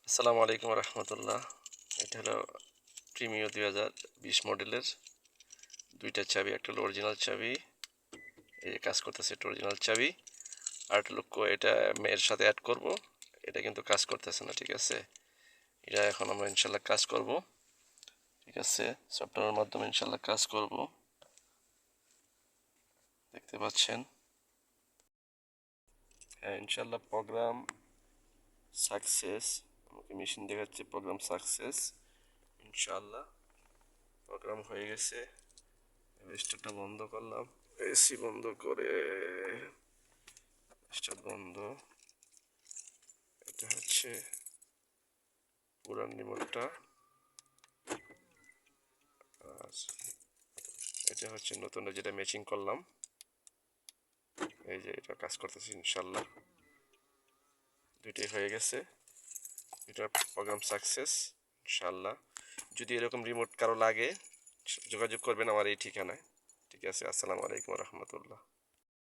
আসসালামু আলাইকুম রহমতুল্লাহ। এটা হলো প্রিমিও 2020 মডেলের দুইটা চাবি, একটা হলো অরিজিনাল চাবি, এই যে কাজ করতেছে, এটা অরিজিনাল চাবি। আর একটা লোক এটা এর সাথে অ্যাড করব, এটা কিন্তু কাজ করতেছে না। ঠিক আছে, এটা এখন আমরা ইনশাল্লাহ কাজ করব। ঠিক আছে, সফটওয়্যারের মাধ্যমে ইনশাল্লাহ কাজ করব। দেখতে পাচ্ছেন, হ্যাঁ ইনশাল্লাহ প্রোগ্রাম সাকসেস। আমাকে মেশিন দেখাচ্ছে প্রোগ্রাম সাকসেস। ইনশাল্লাহ প্রোগ্রাম হয়ে গেছে। স্টারটা বন্ধ করলাম, এসি বন্ধ করে স্টার বন্ধ। এটা হচ্ছে পুরান রিমোটটা, আর এটা হচ্ছে নতুনটা যেটা ম্যাচিং করলাম। এই যে এটা কাজ করতেছি ইনশাল্লাহ, দুইটাই হয়ে গেছে। এটা প্রোগ্রাম সাকসেস ইনশাল্লাহ। যদি এরকম রিমোট কারো লাগে যোগাযোগ করবেন আমার এই ঠিকানায়। ঠিক আছে, আসসালামু আলাইকুম রহমতুল্লাহ।